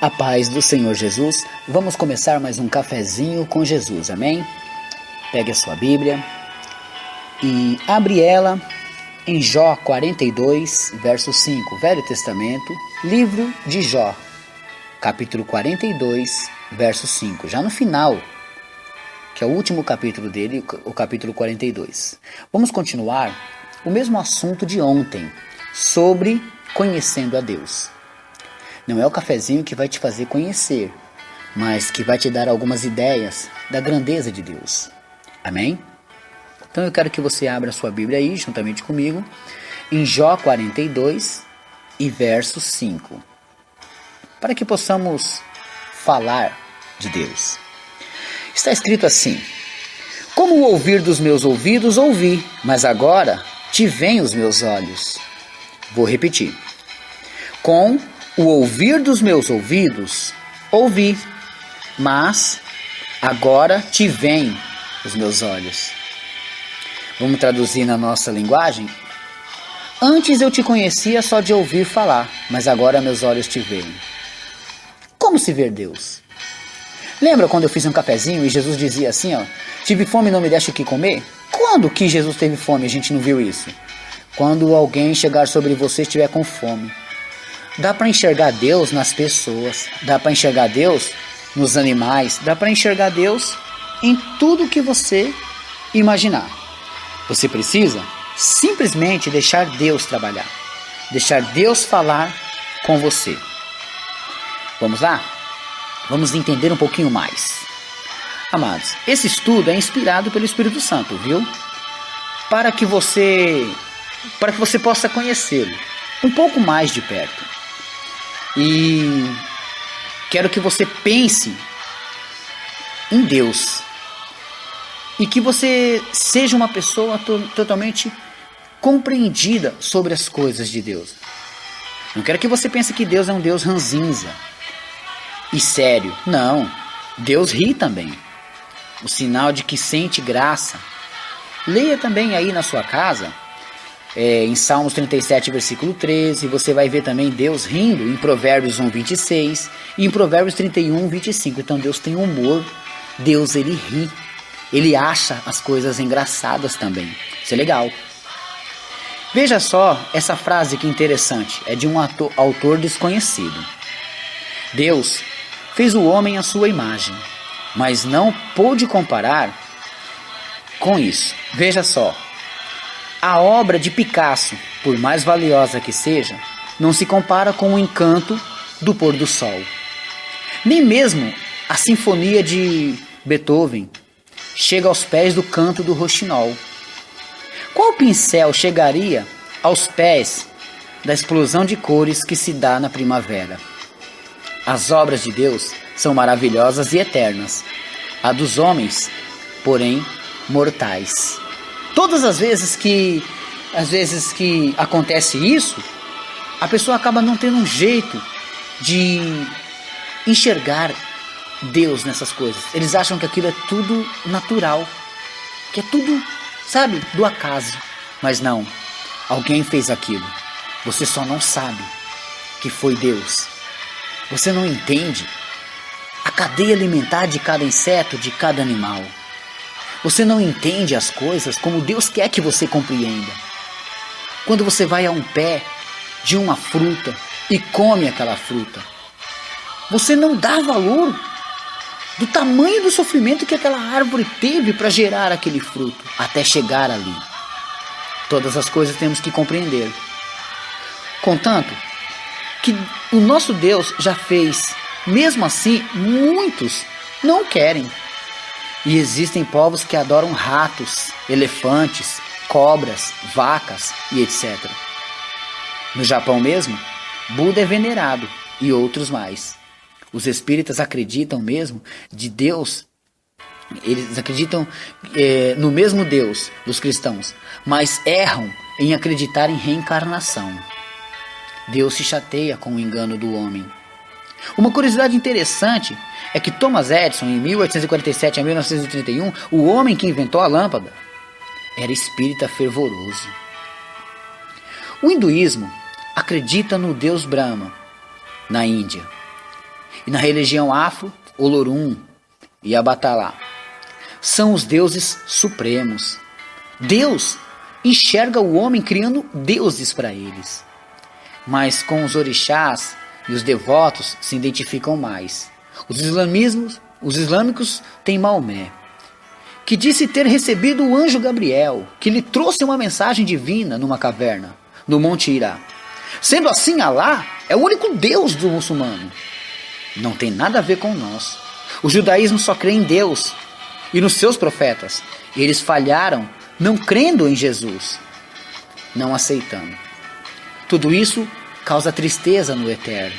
A paz do Senhor Jesus. Vamos começar mais um cafezinho com Jesus, amém? Pegue a sua Bíblia e abre ela em Jó 42, verso 5, Velho Testamento, livro de Jó, capítulo 42, verso 5, já no final, que é o último capítulo dele, o capítulo 42. Vamos continuar o mesmo assunto de ontem, sobre conhecendo a Deus. Não é o cafezinho que vai te fazer conhecer, mas que vai te dar algumas ideias da grandeza de Deus. Amém? Então eu quero que você abra a sua Bíblia aí, juntamente comigo, em Jó 42 e verso 5. Para que possamos falar de Deus. Está escrito assim: como o ouvir dos meus ouvidos ouvi, mas agora te veem os meus olhos. Vou repetir. Com o ouvir dos meus ouvidos, ouvi, mas agora te veem os meus olhos. Vamos traduzir na nossa linguagem? Antes eu te conhecia só de ouvir falar, mas agora meus olhos te veem. Como se ver Deus? Lembra quando eu fiz um cafezinho e Jesus dizia assim, tive fome e não me deste o que comer? Quando que Jesus teve fome e a gente não viu isso? Quando alguém chegar sobre você e estiver com fome. Dá para enxergar Deus nas pessoas, dá para enxergar Deus nos animais, dá para enxergar Deus em tudo que você imaginar. Você precisa simplesmente deixar Deus trabalhar, deixar Deus falar com você. Vamos lá? Vamos entender um pouquinho mais. Amados, esse estudo é inspirado pelo Espírito Santo, viu? Para que você possa conhecê-lo um pouco mais de perto. E quero que você pense em Deus e que você seja uma pessoa totalmente compreendida sobre as coisas de Deus. Não quero que você pense que Deus é um Deus ranzinza e sério. Não, Deus ri também. O sinal de que sente graça. Leia também aí na sua casa, em Salmos 37, versículo 13, você vai ver também Deus rindo em Provérbios 1, 26 e em Provérbios 31, 25. Então Deus tem humor, Deus ele ri, ele acha as coisas engraçadas também. Isso é legal. Veja só essa frase que interessante, é de um autor desconhecido. Deus fez o homem à sua imagem, mas não pôde comparar com isso. Veja só. A obra de Picasso, por mais valiosa que seja, não se compara com o encanto do pôr do sol. Nem mesmo a sinfonia de Beethoven chega aos pés do canto do roxinol. Qual pincel chegaria aos pés da explosão de cores que se dá na primavera? As obras de Deus são maravilhosas e eternas. A dos homens, porém, mortais. Todas as vezes que acontece isso, a pessoa acaba não tendo um jeito de enxergar Deus nessas coisas. Eles acham que aquilo é tudo natural, que é tudo, sabe, do acaso. Mas não, alguém fez aquilo. Você só não sabe que foi Deus. Você não entende a cadeia alimentar de cada inseto, de cada animal. Você não entende as coisas como Deus quer que você compreenda. Quando você vai a um pé de uma fruta e come aquela fruta, você não dá valor do tamanho do sofrimento que aquela árvore teve para gerar aquele fruto, até chegar ali. Todas as coisas temos que compreender. Contanto que o nosso Deus já fez, mesmo assim, muitos não querem. E existem povos que adoram ratos, elefantes, cobras, vacas e etc. No Japão mesmo, Buda é venerado e outros mais. Os espíritas acreditam mesmo de Deus, eles acreditam no mesmo Deus dos cristãos, mas erram em acreditar em reencarnação. Deus se chateia com o engano do homem. Uma curiosidade interessante é que Thomas Edison, em 1847 a 1931, o homem que inventou a lâmpada, era espírita fervoroso. O hinduísmo acredita no deus Brahma, na Índia. e na religião afro, Olorum e Abatalá são os deuses supremos. Deus enxerga o homem criando deuses para eles. Mas com os orixás e os devotos se identificam mais. Os islâmicos têm Maomé, que disse ter recebido o anjo Gabriel, que lhe trouxe uma mensagem divina numa caverna, no Monte Hirá. Sendo assim, Alá é o único Deus do muçulmano. Não tem nada a ver com nós. O judaísmo só crê em Deus e nos seus profetas. Eles falharam não crendo em Jesus, não aceitando. Tudo isso causa tristeza no Eterno.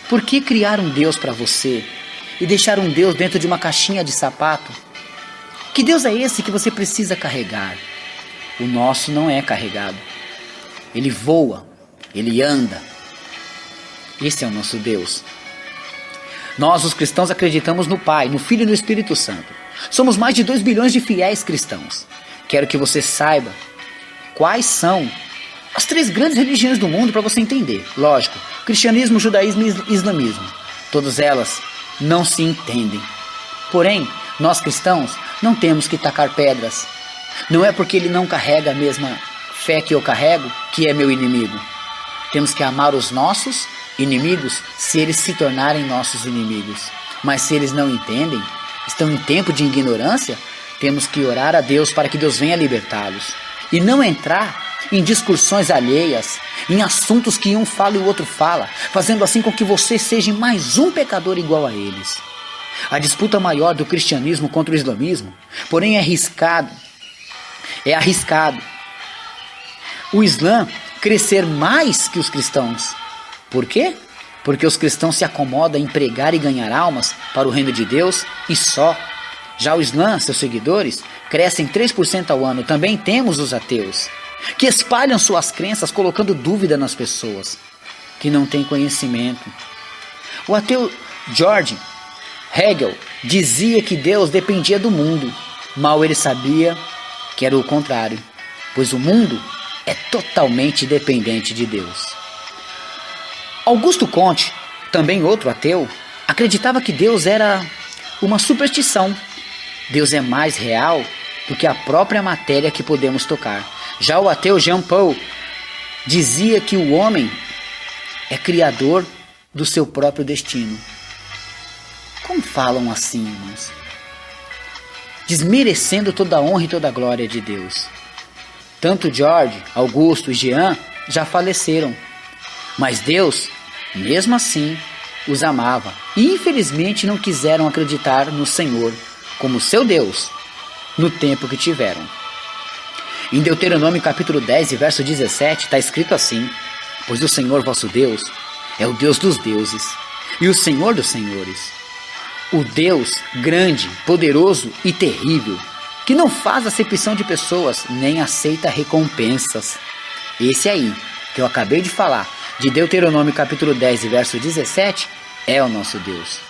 Por que criar um Deus para você e deixar um Deus dentro de uma caixinha de sapato? Que Deus é esse que você precisa carregar? O nosso não é carregado. Ele voa, ele anda. Esse é o nosso Deus. Nós, os cristãos, acreditamos no Pai, no Filho e no Espírito Santo. Somos mais de 2 bilhões de fiéis cristãos. Quero que você saiba quais são as 3 grandes religiões do mundo para você entender. Lógico, cristianismo, judaísmo e islamismo. Todas elas não se entendem. Porém, nós cristãos não temos que tacar pedras. Não é porque ele não carrega a mesma fé que eu carrego que é meu inimigo. Temos que amar os nossos inimigos se eles se tornarem nossos inimigos. Mas se eles não entendem, estão em tempo de ignorância, temos que orar a Deus para que Deus venha libertá-los. E não entrar em discussões alheias, em assuntos que um fala e o outro fala, fazendo assim com que você seja mais um pecador igual a eles. A disputa maior do cristianismo contra o islamismo, porém é arriscado o Islã crescer mais que os cristãos. Por quê? Porque os cristãos se acomodam em pregar e ganhar almas para o reino de Deus e só. Já o Islã, seus seguidores, crescem 3% ao ano. Também temos os ateus, que espalham suas crenças colocando dúvida nas pessoas, que não têm conhecimento. O ateu George Hegel dizia que Deus dependia do mundo. Mal ele sabia que era o contrário, pois o mundo é totalmente dependente de Deus. Augusto Comte, também outro ateu, acreditava que Deus era uma superstição. Deus é mais real do que a própria matéria que podemos tocar. Já o ateu Jean Paul dizia que o homem é criador do seu próprio destino. Como falam assim, irmãos? Desmerecendo toda a honra e toda a glória de Deus. Tanto George, Augusto e Jean já faleceram, mas Deus, mesmo assim, os amava e infelizmente não quiseram acreditar no Senhor como seu Deus no tempo que tiveram. Em Deuteronômio capítulo 10 e verso 17 está escrito assim: pois o Senhor vosso Deus é o Deus dos deuses e o Senhor dos senhores, o Deus grande, poderoso e terrível, que não faz acepção de pessoas, nem aceita recompensas. Esse aí, que eu acabei de falar, de Deuteronômio capítulo 10 e verso 17, é o nosso Deus.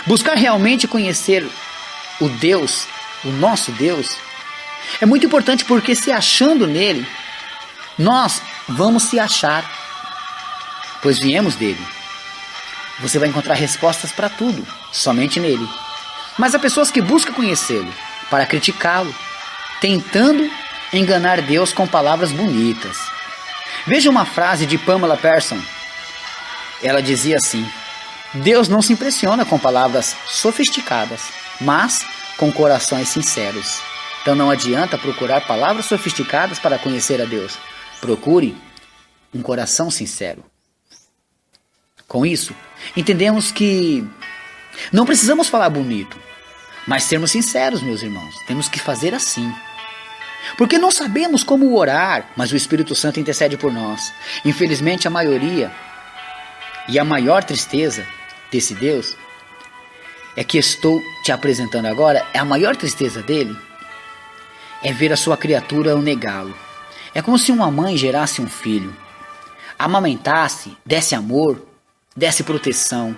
Buscar realmente conhecer o Deus, o nosso Deus, é muito importante, porque se achando nele, nós vamos se achar, pois viemos dele. Você vai encontrar respostas para tudo, somente nele. Mas há pessoas que buscam conhecê-lo para criticá-lo, tentando enganar Deus com palavras bonitas. Veja uma frase de Pamela Persson. Ela dizia assim: Deus não se impressiona com palavras sofisticadas, mas com corações sinceros. Então não adianta procurar palavras sofisticadas para conhecer a Deus. Procure um coração sincero. Com isso, entendemos que não precisamos falar bonito, mas sermos sinceros, meus irmãos. Temos que fazer assim. Porque não sabemos como orar, mas o Espírito Santo intercede por nós. Infelizmente, a maioria e a maior tristeza desse Deus é que estou te apresentando agora, a maior tristeza dele é ver a sua criatura o negá-lo. É como se uma mãe gerasse um filho, amamentasse, desse amor, desse proteção.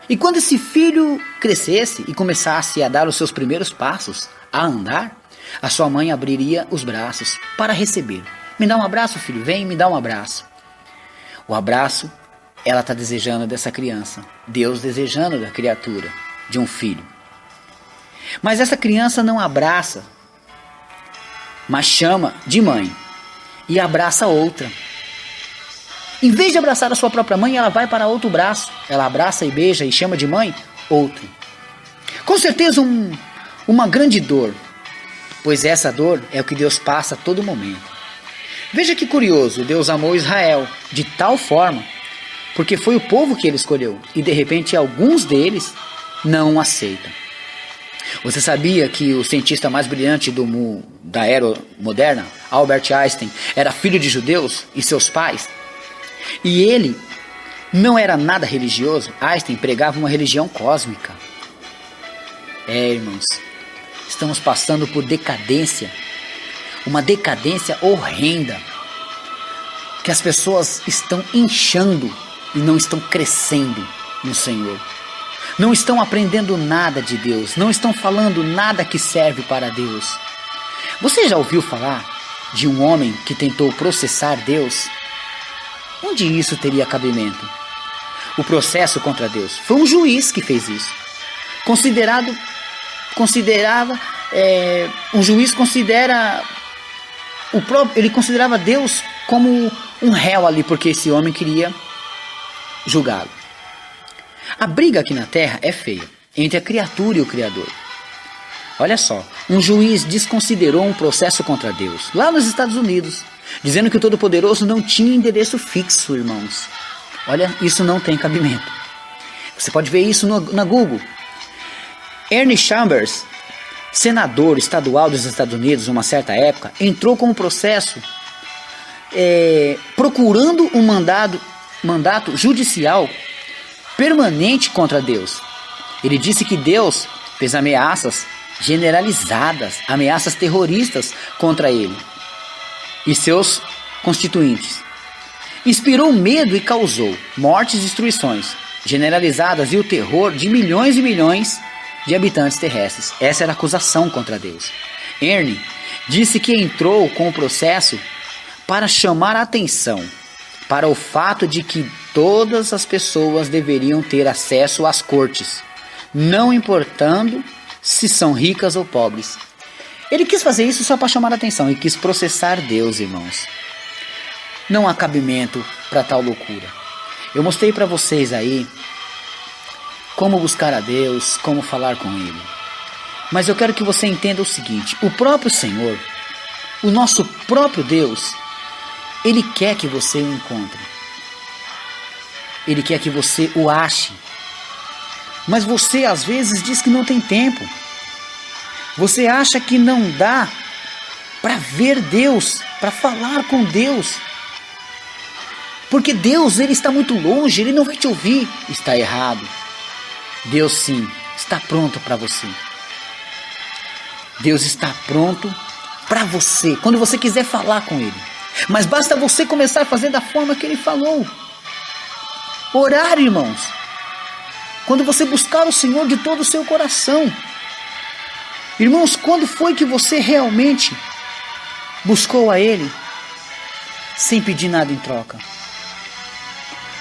E quando esse filho crescesse e começasse a dar os seus primeiros passos, a andar, a sua mãe abriria os braços para receber. Me dá um abraço, filho, vem, me dá um abraço. O abraço ela está desejando dessa criança. Deus desejando da criatura, de um filho. Mas essa criança não abraça, mas chama de mãe e abraça outra. Em vez de abraçar a sua própria mãe, ela vai para outro braço. Ela abraça e beija e chama de mãe outro. Com certeza uma grande dor, pois essa dor é o que Deus passa a todo momento. Veja que curioso, Deus amou Israel de tal forma, porque foi o povo que ele escolheu, e de repente alguns deles não o aceitam. Você sabia que o cientista mais brilhante da era moderna, Albert Einstein, era filho de judeus e seus pais? E ele não era nada religioso. Einstein pregava uma religião cósmica. Irmãos, estamos passando por decadência, uma decadência horrenda, que as pessoas estão inchando e não estão crescendo no Senhor. Não estão aprendendo nada de Deus, não estão falando nada que serve para Deus. Você já ouviu falar de um homem que tentou processar Deus? Onde isso teria cabimento? O processo contra Deus. Foi um juiz que fez isso. Um juiz ele considerava Deus como um réu ali, porque esse homem queria julgá-lo. A briga aqui na terra é feia, entre a criatura e o Criador. Olha só, um juiz desconsiderou um processo contra Deus, lá nos Estados Unidos, dizendo que o Todo-Poderoso não tinha endereço fixo, irmãos. Olha, isso não tem cabimento. Você pode ver isso na Google. Ernie Chambers, senador estadual dos Estados Unidos, numa certa época, entrou com um processo procurando um mandato judicial permanente contra Deus. Ele disse que Deus fez ameaças generalizadas, ameaças terroristas contra ele e seus constituintes. Inspirou medo e causou mortes e destruições generalizadas e o terror de milhões e milhões de habitantes terrestres. Essa era a acusação contra Deus. Ernie disse que entrou com o processo para chamar a atenção para o fato de que todas as pessoas deveriam ter acesso às cortes, não importando se são ricas ou pobres. Ele quis fazer isso só para chamar a atenção e quis processar Deus, irmãos. Não há cabimento para tal loucura. Eu mostrei para vocês aí como buscar a Deus, como falar com Ele. Mas eu quero que você entenda o seguinte: o próprio Senhor, o nosso próprio Deus, Ele quer que você o encontre. Ele quer que você o ache. Mas você às vezes diz que não tem tempo. Você acha que não dá para ver Deus, para falar com Deus. Porque Deus, Ele está muito longe, Ele não vai te ouvir. Está errado. Deus sim, está pronto para você. Deus está pronto para você, quando você quiser falar com Ele. Mas basta você começar a fazer da forma que Ele falou. Orar, irmãos. Quando você buscar o Senhor de todo o seu coração. Irmãos, quando foi que você realmente buscou a Ele sem pedir nada em troca?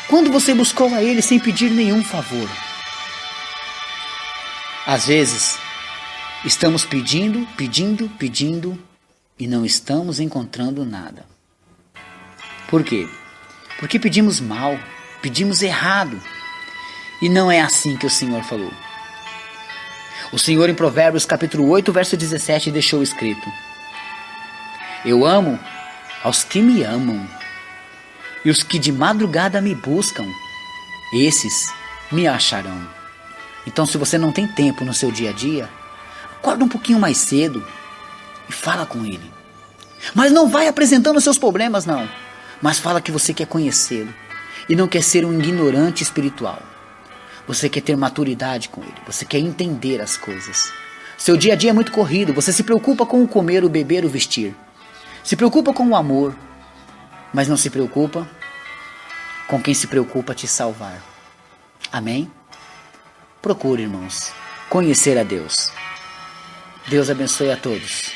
Quando você buscou a Ele sem pedir nenhum favor? Às vezes, estamos pedindo e não estamos encontrando nada. Por quê? Porque pedimos mal, pedimos errado. E não é assim que o Senhor falou. O Senhor em Provérbios capítulo 8, verso 17 deixou escrito: eu amo aos que me amam, e os que de madrugada me buscam, esses me acharão. Então, se você não tem tempo no seu dia a dia, acorda um pouquinho mais cedo e fala com Ele. Mas não vai apresentando os seus problemas, não. Mas fala que você quer conhecê-lo e não quer ser um ignorante espiritual. Você quer ter maturidade com Ele. Você quer entender as coisas. Seu dia a dia é muito corrido. Você se preocupa com o comer, o beber, o vestir. Se preocupa com o amor. Mas não se preocupa com quem se preocupa te salvar. Amém? Procure, irmãos, conhecer a Deus. Deus abençoe a todos.